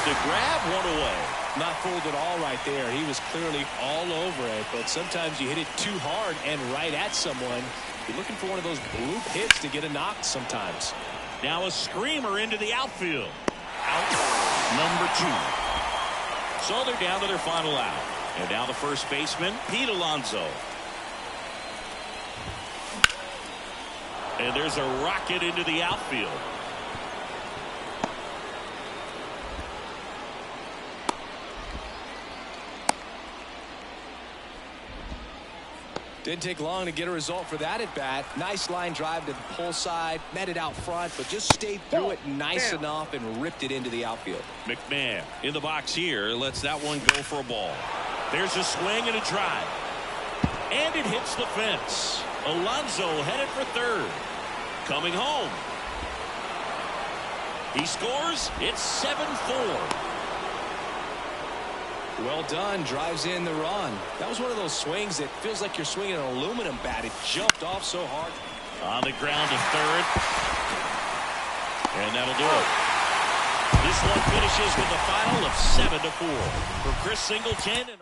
to grab one away. Not fooled at all right there. He was clearly all over it, but sometimes you hit it too hard and right at someone. You're looking for one of those bloop hits to get a knock sometimes. Now a screamer into the outfield. Out number 2. So they're down to their final out. And now the first baseman, Pete Alonso. And there's a rocket into the outfield. Didn't take long to get a result for that at bat. Nice line drive to the pull side, met it out front, but just stayed through it nice enough and ripped it into the outfield. McMahon in the box here lets that one go for a ball. There's a swing and a drive. And it hits the fence. Alonso headed for third. Coming home. He scores. It's 7-4. Well done. Drives in the run. That was one of those swings that feels like you're swinging an aluminum bat. It jumped off so hard. On the ground to third. And that'll do it. This one finishes with a final of 7-4. For Chris Singleton and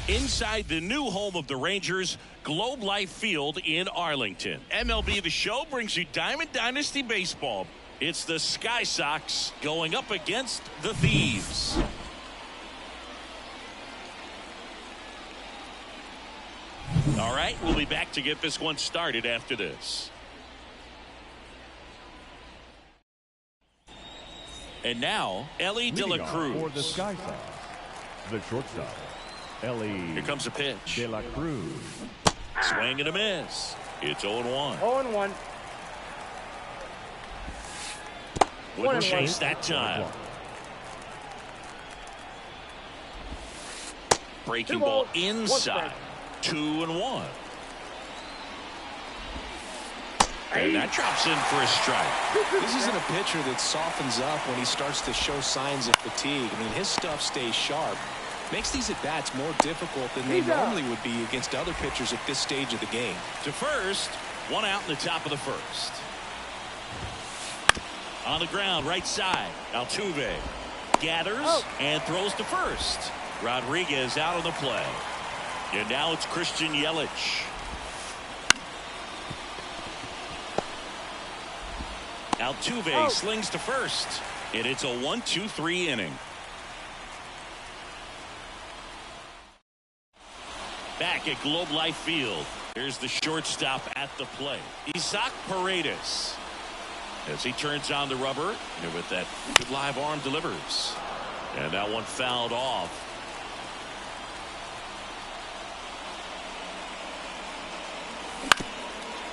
Inside the new home of the Rangers, Globe Life Field in Arlington. MLB The Show brings you Diamond Dynasty Baseball. It's the Sky Sox going up against the Thieves. All right, we'll be back to get this one started after this. And now, Elly De La Cruz. For the Sky Sox, the shortstop, Elly. Here comes a pitch. De La Cruz. Swing and a miss. It's 0-1. 0-1. Wouldn't chase that time. Breaking ball inside. 2-1. And that drops in for a strike. This isn't a pitcher that softens up when he starts to show signs of fatigue. I mean, his stuff stays sharp. Makes these at-bats more difficult than they normally would be against other pitchers at this stage of the game. To first, one out in the top of the first. On the ground, right side. Altuve gathers and throws to first. Rodriguez out on the play. And now it's Christian Yelich. Altuve slings to first. And it's a 1-2-3 inning. Back at Globe Life Field. Here's the shortstop at the plate. Isaac Paredes. As he turns on the rubber. And with that good live arm delivers. And that one fouled off.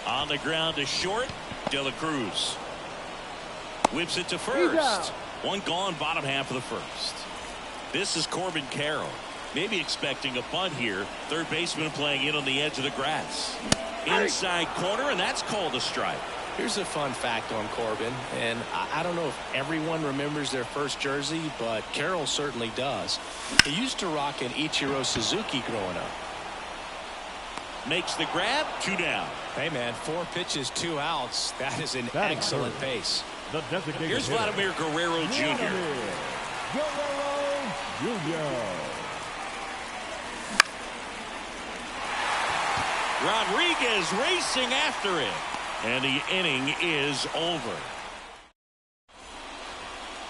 On the ground to short. De La Cruz. Whips it to first. One gone bottom half of the first. This is Corbin Carroll. Maybe expecting a bunt here. Third baseman playing in on the edge of the grass. Inside corner, and that's called a strike. Here's a fun fact on Corbin, and I don't know if everyone remembers their first jersey, but Carroll certainly does. He used to rock an Ichiro Suzuki growing up. Makes the grab, 2 down. Hey, man, 4 pitches, 2 outs. That is an excellent pace. Here's Vladimir Guerrero Jr. Guerrero Jr. Rodriguez racing after it. And the inning is over.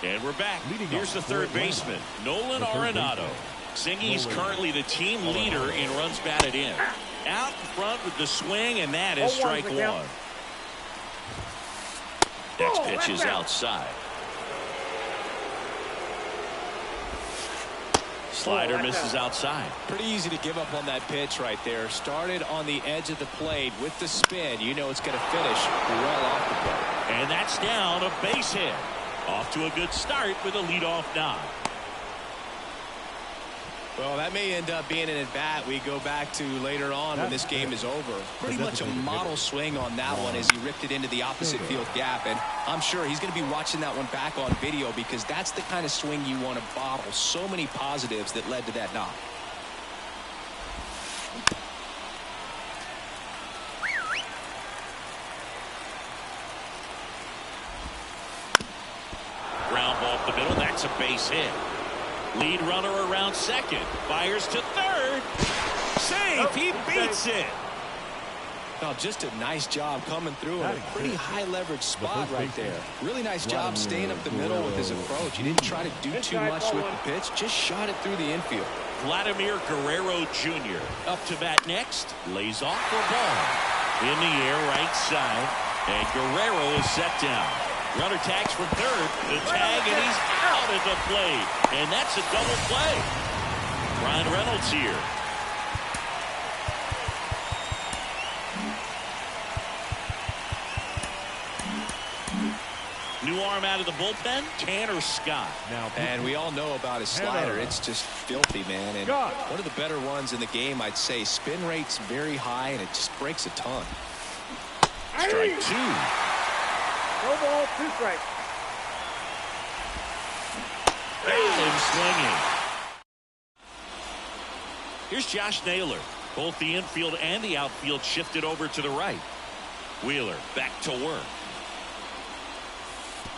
And we're back. Here's the third baseman, Nolan Arenado. Singy's currently the team leader in runs batted in. Out in front with the swing, and that is strike 1. Next pitch is outside. Slider misses outside. Pretty easy to give up on that pitch right there. Started on the edge of the plate with the spin. You know it's going to finish well off the plate. And that's down, a base hit. Off to a good start with a leadoff knock. Well, that may end up being an at-bat we go back to later on when this game is over. Pretty much a model swing on that one as he ripped it into the opposite field gap. And I'm sure he's going to be watching that one back on video because that's the kind of swing you want to bottle. So many positives that led to that knock. Ground ball up the middle. That's a base hit. Lead runner around second. Fires to third. Save. He beats it. Oh, just a nice job coming through in a pretty high leverage spot right there. Really nice job staying up the middle with his approach. He didn't try to do too much with the pitch. Just shot it through the infield. Vladimir Guerrero Jr. up to bat next. Lays off for a ball. In the air right side. And Guerrero is set down. Runner tags from third. The tag, and he's out at the plate. And that's a double play. Ryan Reynolds here. New arm out of the bullpen, Tanner Scott. And we all know about his slider. It's just filthy, man. And one of the better ones in the game, I'd say. Spin rate's very high, and it just breaks a ton. Strike 2. No ball, 2 strikes. Got him swinging. Here's Josh Naylor. Both the infield and the outfield shifted over to the right. Wheeler back to work.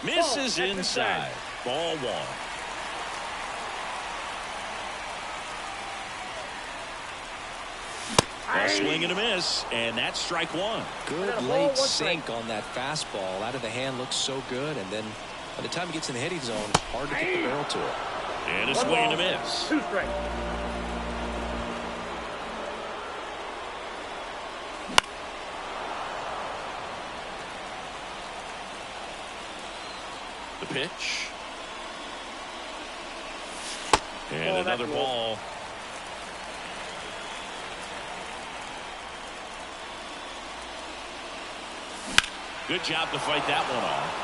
Misses inside. Ball 1. A swing and a miss, and that's strike one. Good late sink on that fastball. Out of the hand looks so good, and then by the time it gets in the hitting zone, hard to get the barrel to it. And a swing and a miss. 2 strikes. The pitch. And another ball. Good job to fight that one off.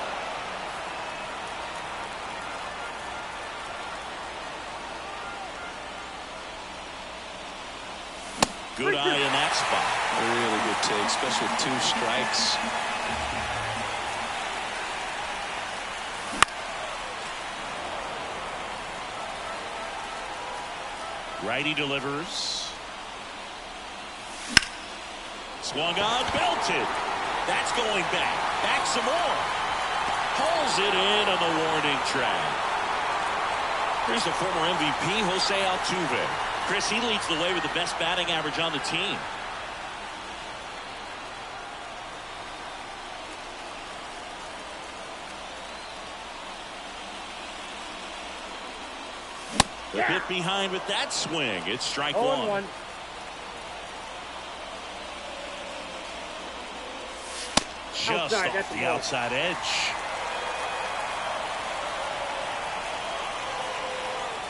Good eye in that spot. A really good take, especially with 2 strikes. Righty delivers. Swung on, belted. That's going back. Back some more. Pulls it in on the warning track. Here's the former MVP, Jose Altuve. Chris, he leads the way with the best batting average on the team. A bit behind with that swing. It's strike one. Just off the outside edge.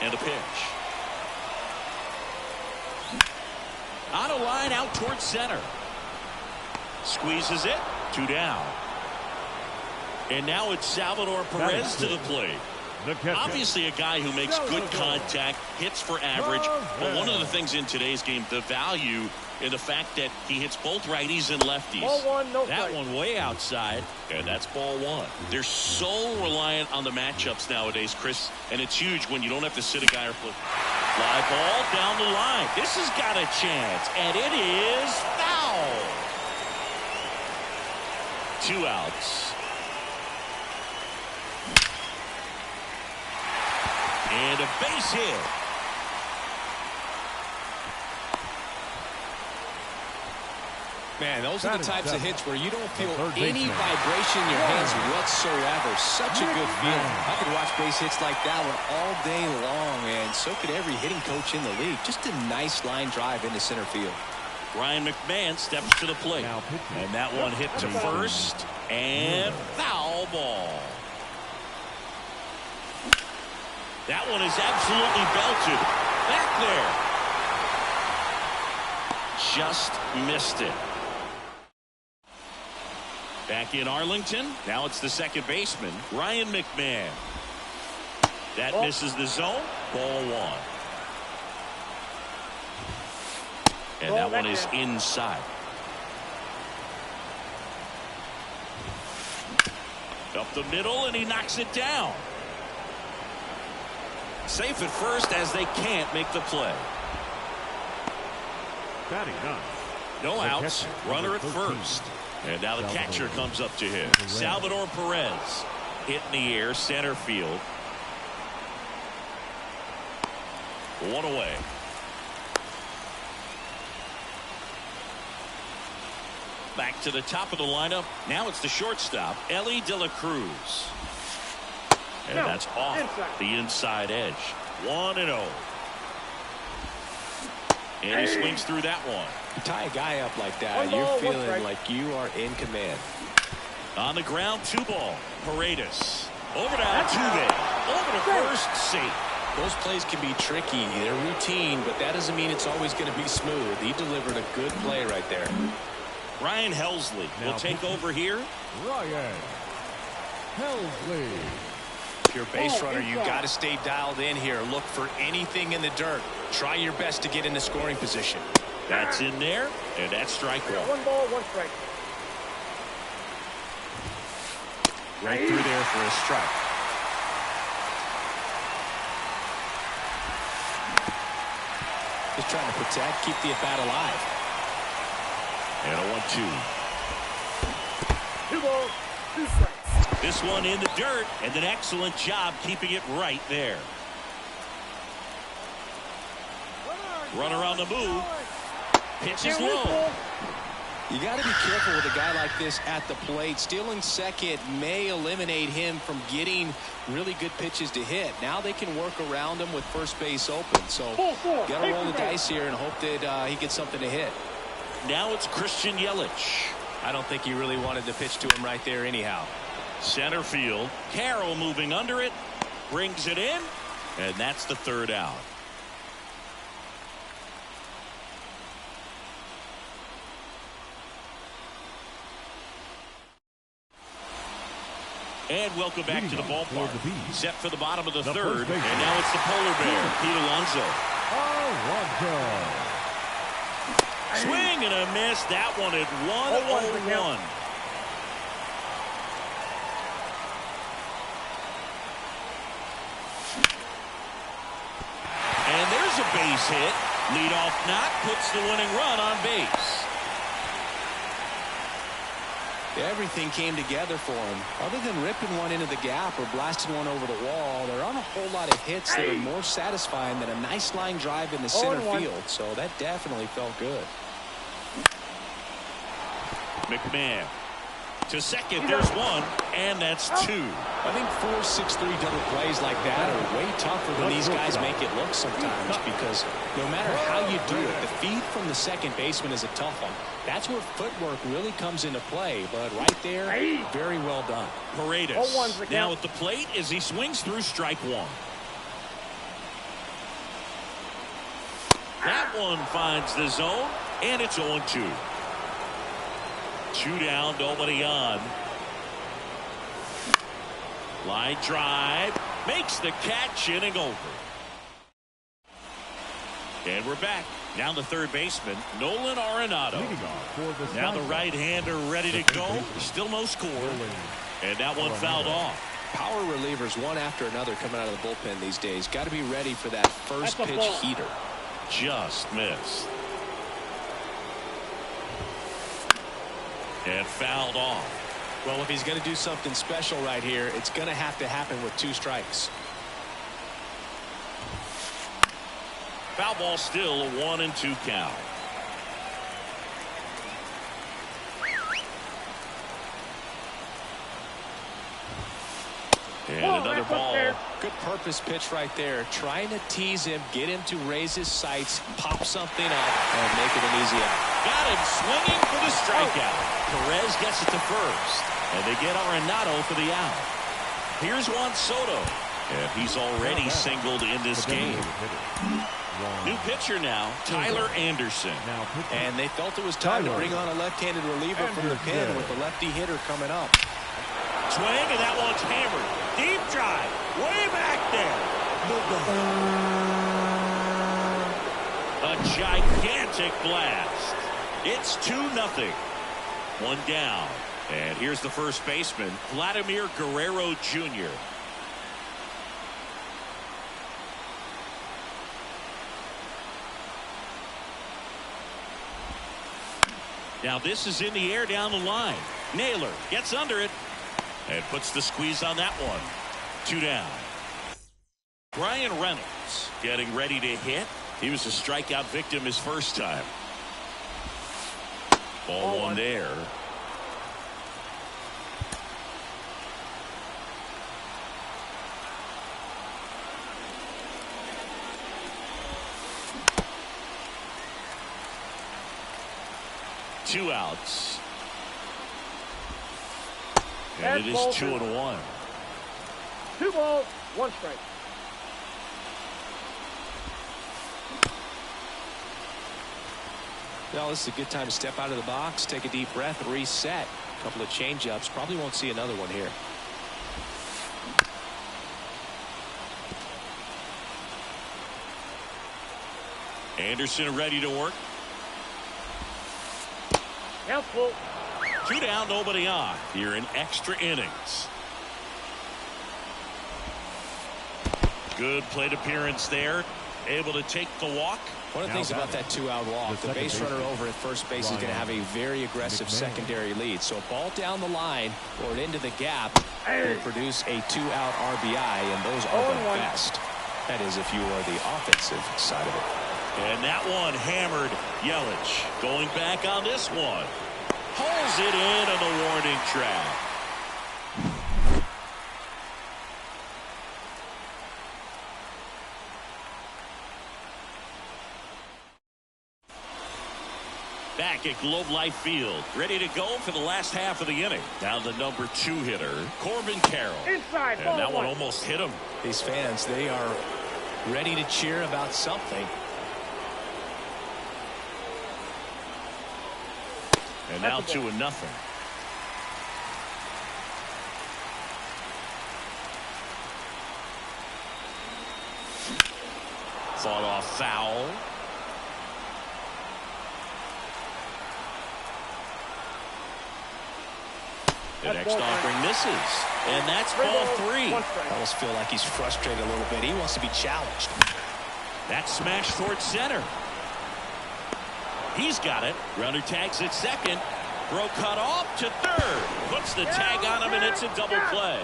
And a pitch. On a line out towards center. Squeezes it. 2 down. And now it's Salvador Perez to the plate. Obviously a guy who makes good contact, hits for average. But one of the things in today's game, the value in the fact that he hits both righties and lefties. Ball one, no that strike. one way outside, and that's ball one. They're so reliant on the matchups nowadays, Chris, and it's huge when you don't have to sit a guy or flip. Fly ball down the line. This has got a chance, and it is foul. 2 outs. And a base hit. Man, those are the types of hits where you don't feel any vibration in your hands whatsoever. Such a good feeling. I could watch base hits like that one all day long, and so could every hitting coach in the league. Just a nice line drive into center field. Ryan McMahon steps to the plate. And that one hit to first. And foul ball. That one is absolutely belted. Back there. Just missed it. Back in Arlington. Now it's the second baseman, Ryan McMahon. That misses the zone. Ball one. And that one is inside. Up the middle, and he knocks it down. Safe at first as they can't make the play. Batting ninth. No outs. Runner at first. And now the catcher comes up to him. Salvador Perez. Hit in the air, center field. 1 away. Back to the top of the lineup. Now it's the shortstop, Elly De La Cruz. And that's off the inside edge. 1-0. And he swings through that one. You tie a guy up like that, you're feeling like you are in command. On the ground, 2 ball. Paredes. Over to Altuve. Over to first, safe. Those plays can be tricky. They're routine, but that doesn't mean it's always going to be smooth. He delivered a good play right there. Ryan Helsley will take over here. Ryan Helsley. If you're a base runner, you got to stay dialed in here. Look for anything in the dirt. Try your best to get in the scoring position. That's in there, and that's strike one. 1 ball, 1 strike. Right through there for a strike. Just trying to protect, keep the at-bat alive. And a 1-2. 2 balls, 2 strikes. This one in the dirt, and an excellent job keeping it right there. Runner on the move. Pitch is low. You got to be careful with a guy like this at the plate. Stealing second may eliminate him from getting really good pitches to hit. Now they can work around him with first base open. So got to roll the dice here and hope that he gets something to hit. Now it's Christian Yelich. I don't think he really wanted to pitch to him right there anyhow. Center field. Carroll moving under it. Brings it in. And that's the third out. And welcome back to the ballpark. Set for the bottom of the third. And now it's the polar bear, Pete Alonso. Swing and a miss. That one at 1-0-1. And there's a base hit. Leadoff knock puts the winning run on base. Everything came together for him. Other than ripping one into the gap or blasting one over the wall, there aren't a whole lot of hits that are more satisfying than a nice line drive in the center field. So that definitely felt good. McMahon to second. There's one, and that's two. I think 4-6-3 double plays like that are way tougher than these guys make it look sometimes, because no matter how you do it, the feed from the second baseman is a tough one. That's where footwork really comes into play, but right there, very well done. Paredes now at the plate as he swings through strike one. That one finds the zone, and it's 0-2. 2 down, nobody on. Line drive, makes the catch, inning over. And we're back. Now the third baseman, Nolan Arenado. Now the right-hander ready to go. Still no score. And that one fouled off. Power relievers one after another coming out of the bullpen these days. Got to be ready for that first pitch heater. Just missed. And fouled off. Well, if he's going to do something special right here, it's going to have to happen with 2 strikes. Foul ball, still a 1-2 count. And another ball. Good purpose pitch right there. Trying to tease him, get him to raise his sights, pop something up, and make it an easy out. Got him swinging for the strikeout. Perez gets it to first. And they get Arenado for the out. Here's Juan Soto. And he's already singled in this game. New pitcher now, Tyler Anderson. And they felt it was time to bring on a left-handed reliever from the pen with the lefty hitter coming up. Swing, and that one's hammered. Deep drive, way back there. A gigantic blast. It's 2-0. 1 down. And here's the first baseman, Vladimir Guerrero Jr. Now this is in the air down the line. Naylor gets under it and puts the squeeze on that one. 2 down. Brian Reynolds getting ready to hit. He was a strikeout victim his first time. Ball 1 there. Two outs. And it is 2-1. 2 balls, 1 strike. Well, this is a good time to step out of the box, take a deep breath, reset. A couple of change-ups. Probably won't see another one here. Anderson ready to work. Count full. 2 down, nobody on. Here in extra innings. Good plate appearance there. Able to take the walk. One of the things about that 2-out walk, the base runner over at first base is going to have a very aggressive secondary lead. So a ball down the line or into the gap will produce a 2-out RBI, and those are the best. That is, if you are the offensive side of it. And that one hammered. Yelich going back on this one. Pulls it in on the warning track. Back at Globe Life Field, ready to go for the last half of the inning. Down the number 2 hitter, Corbin Carroll. Inside, and that one one almost hit him. These fans, they are ready to cheer about something. And now 2-0. Fought off foul. The next offering misses. And that's ball 3. I almost feel like he's frustrated a little bit. He wants to be challenged. That smash towards center. He's got it. Runner tags at second. Throw cut off to third. Puts the tag on him, and it's a double play.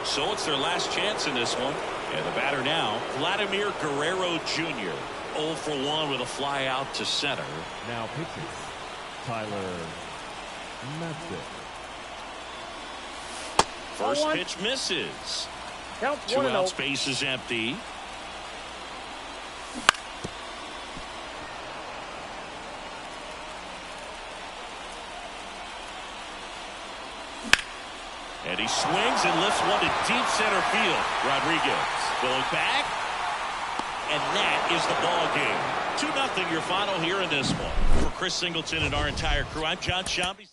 So it's their last chance in this one. And the batter now, Vladimir Guerrero Jr. 0 for 1 with a fly out to center. Now pitching, Tyler Matzek. First pitch misses. Count 2 1-0. outs, base is empty. And he swings and lifts one to deep center field. Rodriguez going back. And that is the ball game. 2-0 your final here in this one. For Chris Singleton and our entire crew, I'm John Shambi.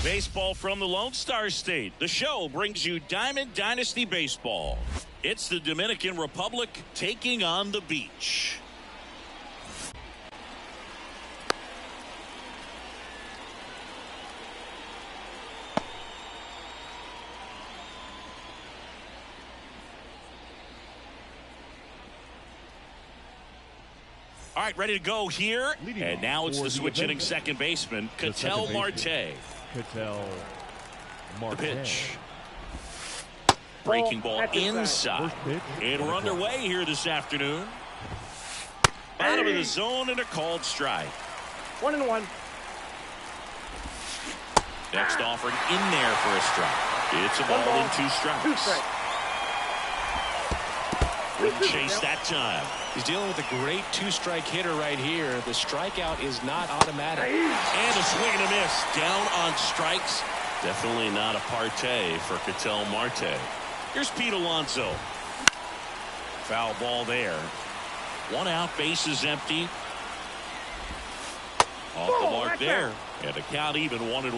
Baseball from the Lone Star State. The show brings you Diamond Dynasty Baseball. It's the Dominican Republic taking on the beach. All right, ready to go here. And now it's the switch hitting second baseman, Ketel Marte. Ketel Marte. The pitch. Breaking ball inside. And we're underway here this afternoon. Bottom of the zone and a called strike. 1-1. Next offering in there for a strike. It's a ball and 2 strikes. 2 strikes. Wouldn't chase that time. He's dealing with a great 2-strike hitter right here. The strikeout is not automatic. And a swing and a miss. Down on strikes. Definitely not a partay for Ketel Marte. Here's Pete Alonso. Foul ball there. 1 out, base is empty. Off the mark there. And the count even 1-1.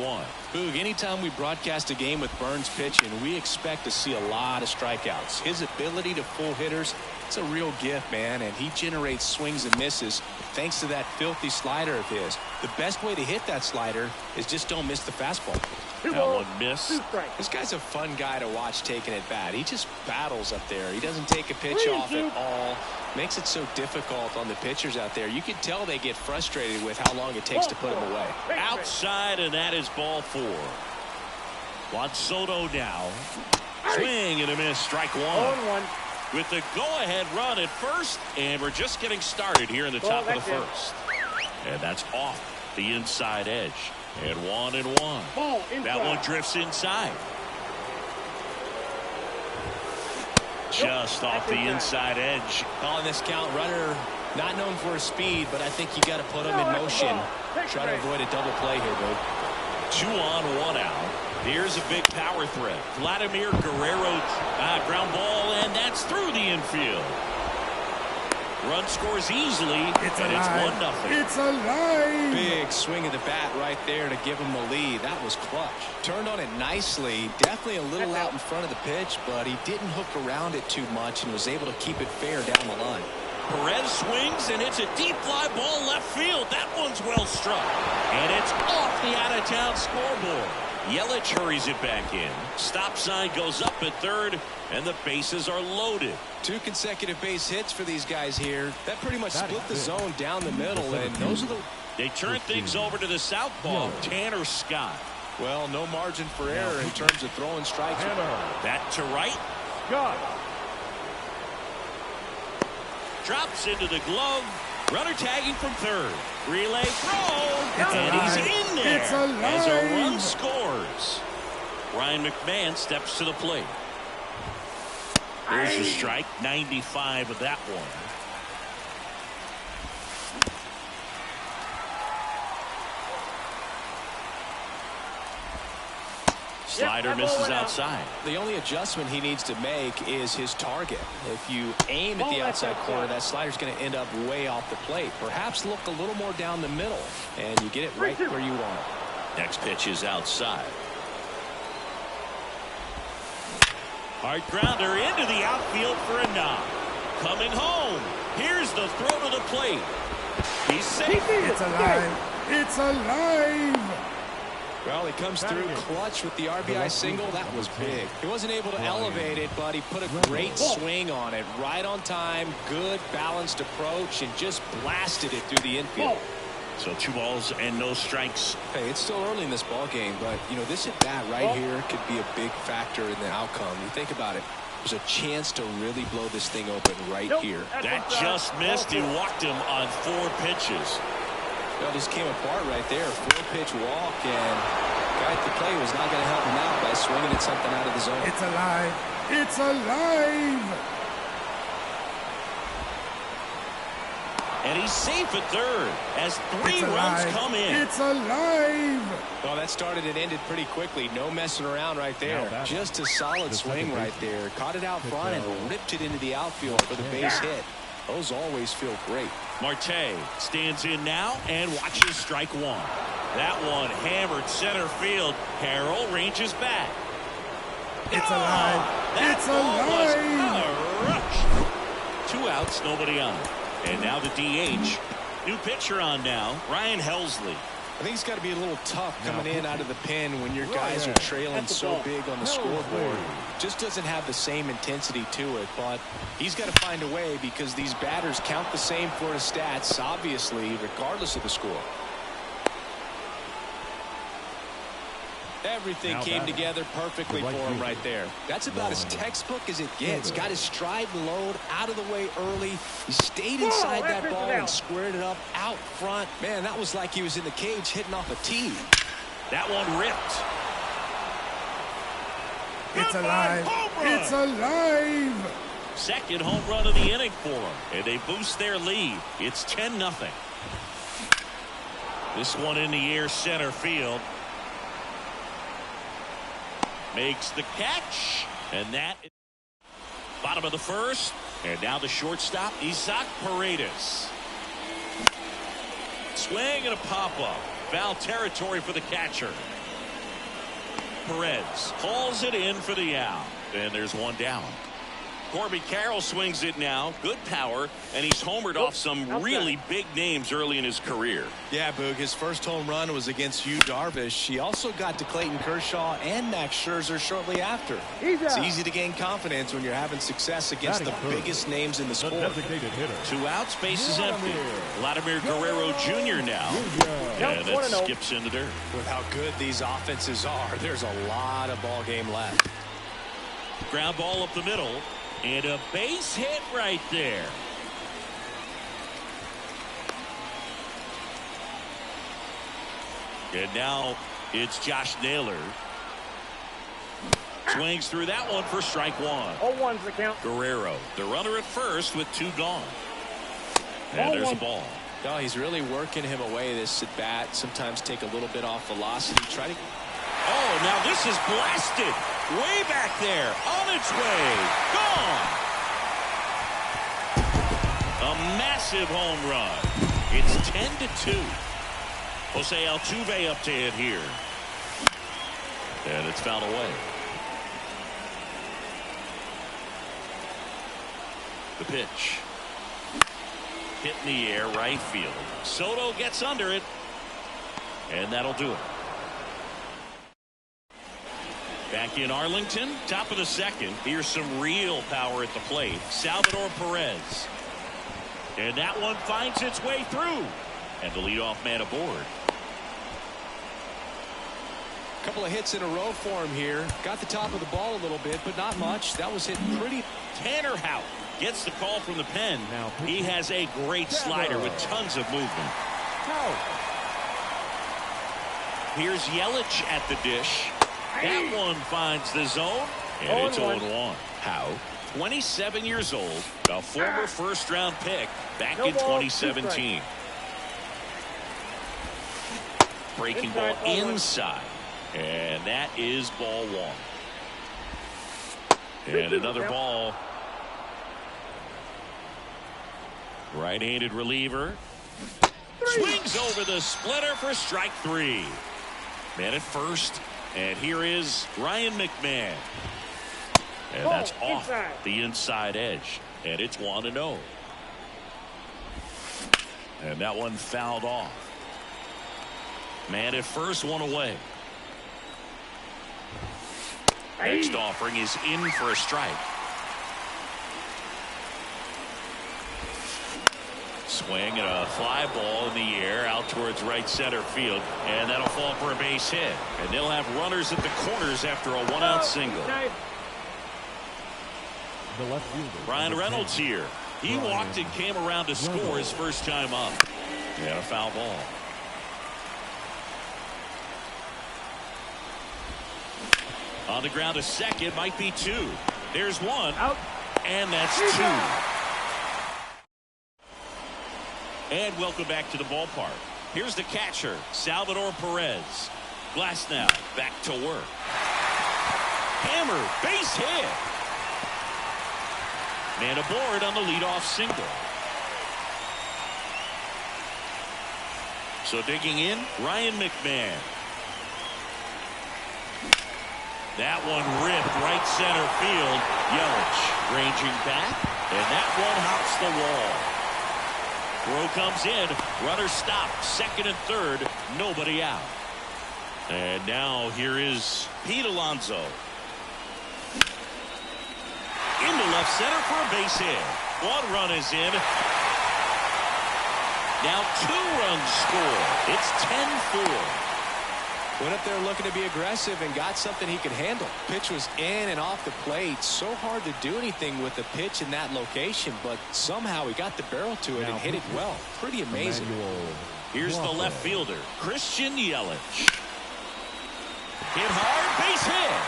Boog, anytime we broadcast a game with Burns pitching, we expect to see a lot of strikeouts. His ability to pull hitters, it's a real gift, man, and he generates swings and misses thanks to that filthy slider of his. The best way to hit that slider is just don't miss the fastball. That one missed. This guy's a fun guy to watch taking it bat. He just battles up there. He doesn't take a pitch off at all. Makes it so difficult on the pitchers out there. You can tell they get frustrated with how long it takes to put him away. Outside, and that is ball 4. Juan Soto now. Swing and a miss. Strike 1. With the go-ahead run at first, and we're just getting started here in the top of the first. And that's off the inside edge. And 1-1. That one drifts inside. Just off the inside edge. Calling this count, runner not known for his speed, but I think you got to put him in motion. Try to avoid a double play here, Boog. 2 on, 1 out. Here's a big power threat. Vladimir Guerrero, ground ball, and that's through the infield. Run scores easily, and it's 1-0. It's alive. Big swing of the bat right there to give him the lead. That was clutch. Turned on it nicely. Definitely a little out in front of the pitch, but he didn't hook around it too much and was able to keep it fair down the line. Perez swings, and it's a deep fly ball left field. That one's well struck. And it's off the out-of-town scoreboard. Yelich hurries it back in. Stop sign goes up at third, and the bases are loaded. 2 consecutive base hits for these guys here. That pretty much split the zone down the middle, and those are the... They turn things over to the southpaw, Tanner Scott. Well, no margin for error in terms of throwing strikes. That to right. Scott. Drops into the glove. Runner tagging from third. Relay throw. And he's in there as a run scores. Ryan McMahon steps to the plate. There's the strike. 95 of that one. Slider misses outside. The only adjustment he needs to make is his target. If you aim at the outside corner, that slider's going to end up way off the plate. Perhaps look a little more down the middle, and you get it right where you want it. Next pitch is outside. Hard grounder into the outfield for a knock. Coming home. Here's the throw to the plate. He's safe. It's alive. It's alive. Well, he comes through clutch with the RBI single. That was big. He wasn't able to elevate it, but he put a great swing on it. Right on time, good balanced approach, and just blasted it through the infield. So 2 balls and no strikes. Hey, it's still early in this ball game, but you know this at bat right here could be a big factor in the outcome. You think about it. There's a chance to really blow this thing open right here. That just missed. He walked him on 4 pitches. Well, just came apart right there. 4-pitch walk, and guy at the plate was not going to help him out by swinging at something out of the zone. It's alive. It's alive. And he's safe at third as 3 runs come in. It's alive. Well, that started and ended pretty quickly. No messing around right there. Just a solid swing right there. Caught it out front and ripped it into the outfield for the base hit. Those always feel great. Marte stands in now and watches strike 1. That one hammered center field. Harrell ranges back. It's alive. That It's ball was alive. a rush. 2 outs, nobody on. And now the DH. New pitcher on now, Ryan Helsley. I think it's got to be a little tough coming in out of the pen when your guys are trailing so big on the scoreboard. Just doesn't have the same intensity to it, but he's got to find a way because these batters count the same for his stats, obviously, regardless of the score. Everything came together perfectly for him right there. That's about as textbook as it gets. Got his stride and load out of the way early. He stayed inside that ball and squared it up out front. Man, that was like he was in the cage hitting off a tee. That one ripped. It's alive. It's alive. Second home run of the inning for them. And they boost their lead. It's 10-0. This one in the air center field. Makes the catch, and that bottom of the first, and now the shortstop Isaac Paredes. Swing and a pop-up. foul territory for the catcher. Perez calls it in for the out. And there's one down. Corbin Carroll swings it now. Good power, and he's homered off some really big names early in his career. Yeah, Boog, his first home run was against Yu Darvish. He also got to Clayton Kershaw and Max Scherzer shortly after. It's easy to gain confidence when you're having success against the biggest names in the sport. Two outs, base is empty. Vladimir Guerrero Jr. now. And that skips in the dirt. With how good these offenses are, there's a lot of ball game left. Ground ball up the middle. And a base hit right there. And now it's Josh Naylor. Swings through that one for strike one. 0-1's the count. Guerrero, the runner at first with two gone. And there's a ball. No, he's really working him away this at bat. Sometimes take a little bit off velocity. Try to. Oh, now this is blasted. Way back there. On its way. Gone. A massive home run. It's 10-2. Jose Altuve up to hit here. And it's fouled away. The pitch. Hit in the air, right field. Soto gets under it. And that'll do it. Back in Arlington, top of the second. Here's some real power at the plate. Salvador Perez. And that one finds its way through. And the leadoff man aboard. A couple of hits in a row for him here. Got the top of the ball a little bit, but not much. That was hit pretty. Tanner Houck gets the call from the pen. He has a great slider with tons of movement. Here's Yelich at the dish. That one finds the zone. And it's 0-1. Houck, 27 years old, a former first-round pick back in 2017. Breaking ball inside. And that is ball one. And another ball. Right-handed reliever. Swings over the splitter for strike three. Man at first. And here is Ryan McMahon. And that's off the inside edge. And it's 1-0. And that one fouled off. Man at first, one away. Next offering is in for a strike. Swing and a fly ball in the air out towards right center field. And that'll fall for a base hit. And they'll have runners at the corners after a one-out single. Ryan Reynolds here. He walked and came around to score his first time up. And a foul ball. On the ground to second, might be two. There's one. Out. And that's two. And welcome back to the ballpark. Here's the catcher, Salvador Perez. Glasnow back to work. Hammer, base hit. Man aboard on the leadoff single. So digging in, Ryan McMahon. That one ripped right center field. Yelich ranging back, and that one hops the wall. Throw comes in, runner stopped, second and third, nobody out. And now here is Pete Alonso. Into left center for a base hit. One run is in. Now two runs score. It's 10-4. Went up there looking to be aggressive and got something he could handle. Pitch was in and off the plate. So hard to do anything with the pitch in that location, but somehow he got the barrel to it and hit it well. Pretty amazing. Here's the left fielder, Christian Yelich. Hit hard, base hit.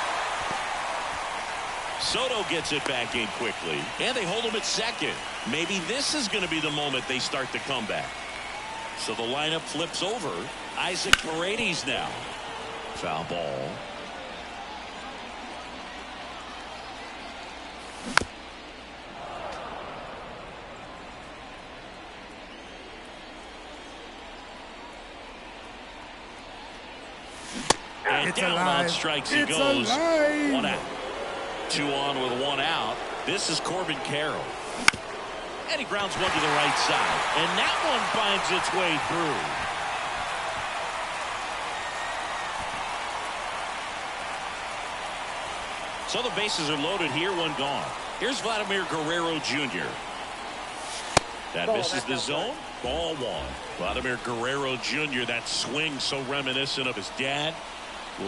Soto gets it back in quickly, and they hold him at second. Maybe this is going to be the moment they start the comeback. So the lineup flips over. Isaac Paredes now. Foul ball. And It's down alive. on strikes he It's goes. alive. 1 out. 2 on with 1 out. This is Corbin Carroll. And he grounds one to the right side. And that one finds its way through. So the bases are loaded here, 1 gone. Here's Vladimir Guerrero Jr. That misses the zone. Ball 1. Vladimir Guerrero Jr., that swing so reminiscent of his dad.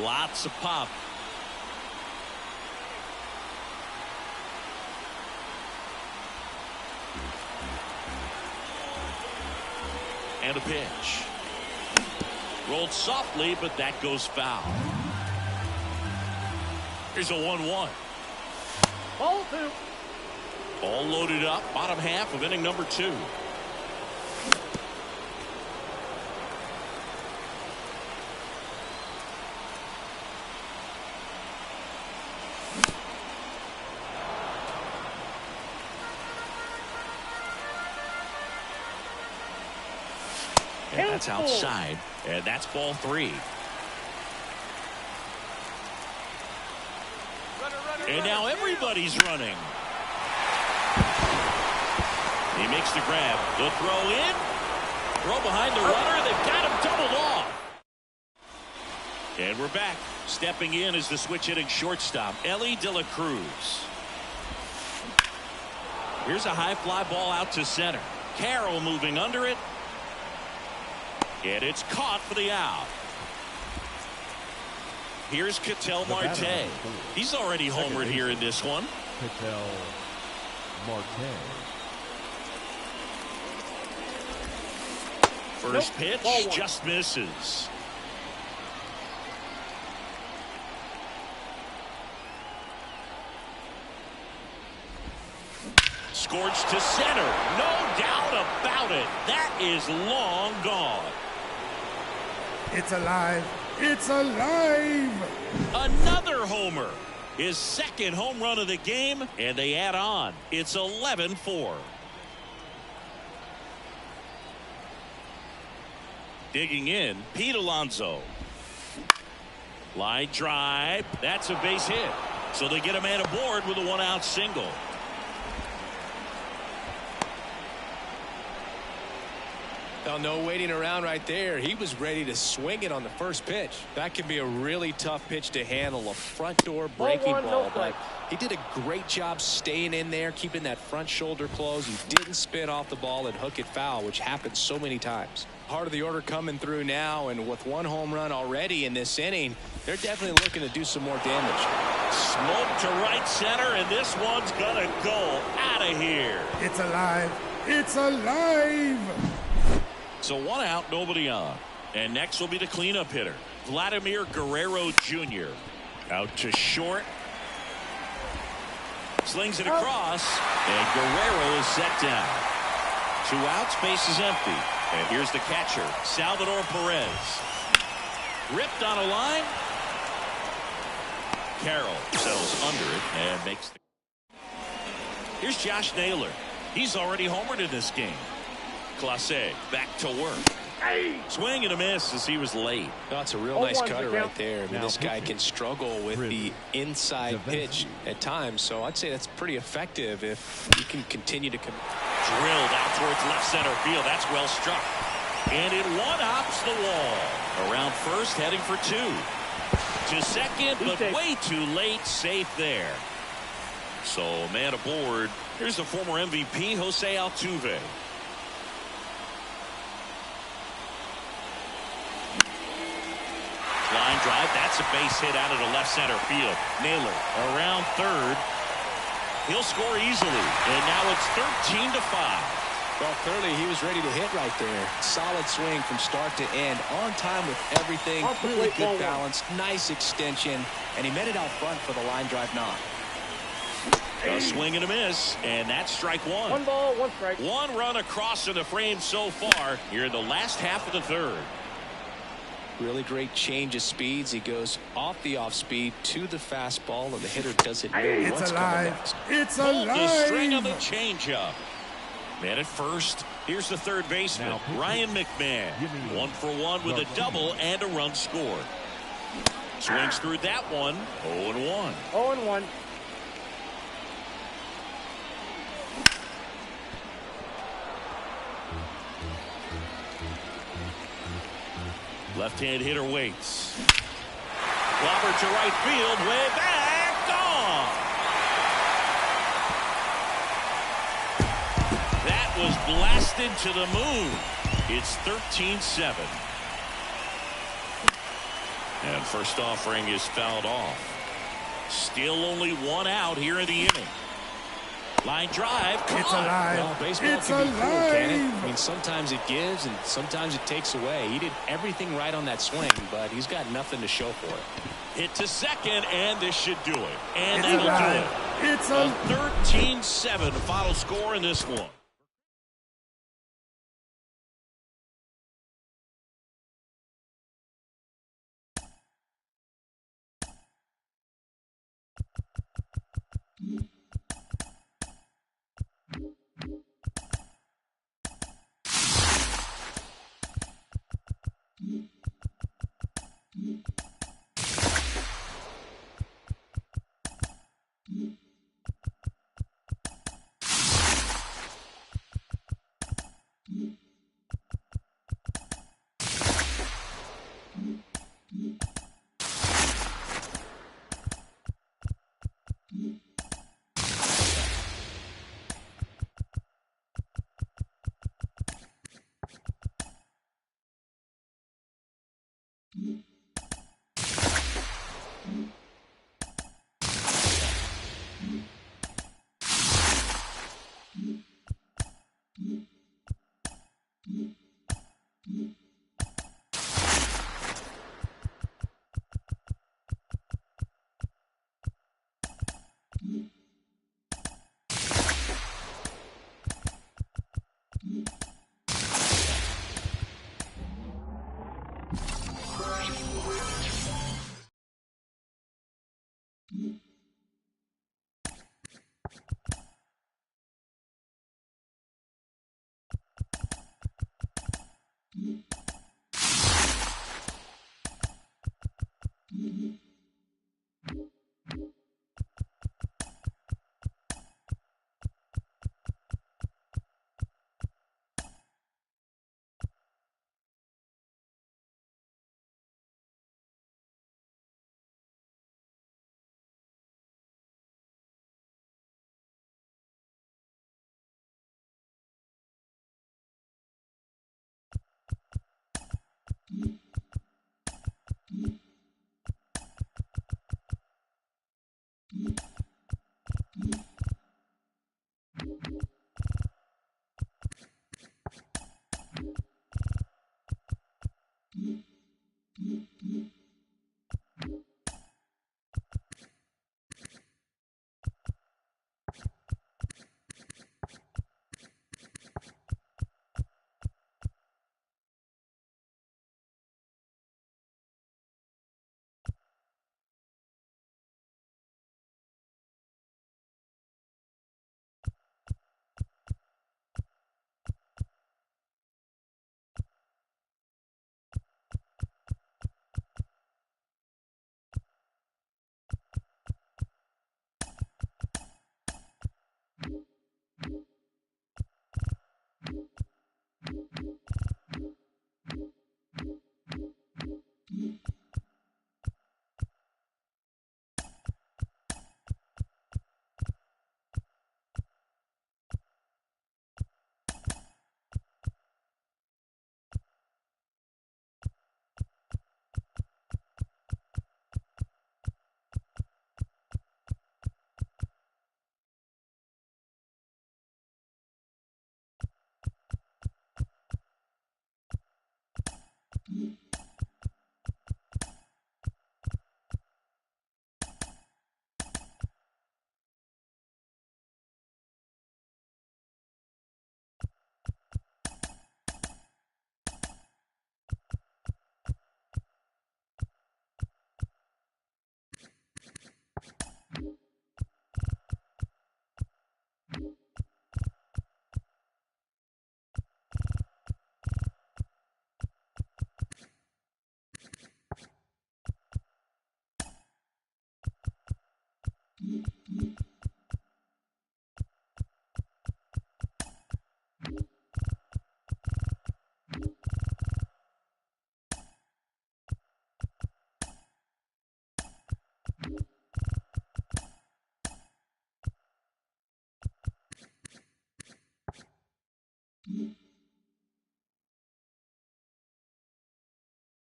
Lots of pop. And a pitch. Rolled softly, but that goes foul. Here's a 1-1. Ball 2. All loaded up. Bottom half of inning number 2. And that's outside. And that's ball 3. And now everybody's running. He makes the grab. The throw in. Throw behind the runner. They've got him doubled off. And we're back. Stepping in is the switch hitting shortstop, Elly De La Cruz. Here's a high fly ball out to center. Carroll moving under it. And it's caught for the out. Here's Ketel Marte. He's already homered here in this one. Ketel Marte. First pitch just misses. Scorched to center. No doubt about it. That is long gone. It's alive. It's alive. Another homer. His second home run of the game, and they add on. It's 11-4. Digging in, Pete Alonso. Line drive. That's a base hit. So they get a man aboard with a 1-out single. Well, no waiting around right there. He was ready to swing it on the first pitch. That can be a really tough pitch to handle, a front door breaking ball. But he did a great job staying in there, keeping that front shoulder closed. He didn't spin off the ball and hook it foul, which happens so many times. Part of the order coming through now, and with 1 home run already in this inning, they're definitely looking to do some more damage. Smoke to right center, and this one's gonna go out of here. It's alive. It's alive. So 1 out, nobody on. And next will be the cleanup hitter, Vladimir Guerrero Jr. Out to short. Slings it across, and Guerrero is set down. 2 outs, base is empty. And here's the catcher, Salvador Perez. Ripped on a line. Carroll settles under it and makes the... Here's Josh Naylor. He's already homered in this game. Clase back to work. Swing and a miss as he was late. That's a real nice cutter right there. I mean, this guy can struggle with the inside pitch at times, so I'd say that's pretty effective if he can continue to drilled out towards left center field. That's well struck. And it one-hops the wall. Around first, heading for 2. To second, but way too late. Safe there. So, man aboard. Here's the former MVP, Jose Altuve. Line drive. That's a base hit out of the left center field. Naylor around third. He'll score easily. And now it's 13-5. Well, clearly he was ready to hit right there. Solid swing from start to end. On time with everything. Really good balance. Nice extension. And he met it out front for the line drive knock. A swing and a miss. And that's strike 1. 1 ball, 1 strike. 1 run across in the frame so far here in the last half of the third. Really great change of speeds. He goes off the off speed to the fastball, and the hitter doesn't know what's coming next. It's Pulled the string of the alive. changeup. Man at first. Here's the third baseman, Ryan McMahon. 1 for 1 with a double and a run scored. Swings through that one. 0-1. 0-1. Left-hand hitter waits. Robert to right field, way back, gone. That was blasted to the moon. It's 13-7. And first offering is fouled off. Still only one out here in the inning. Line drive. It's alive. Well, baseball It's can be cruel, can it? alive. I mean, sometimes it gives and sometimes it takes away. He did everything right on that swing, but he's got nothing to show for it. Hit to second, and this should do it. And It's that'll alive. do it. It's A alive. 13-7 final score in this one.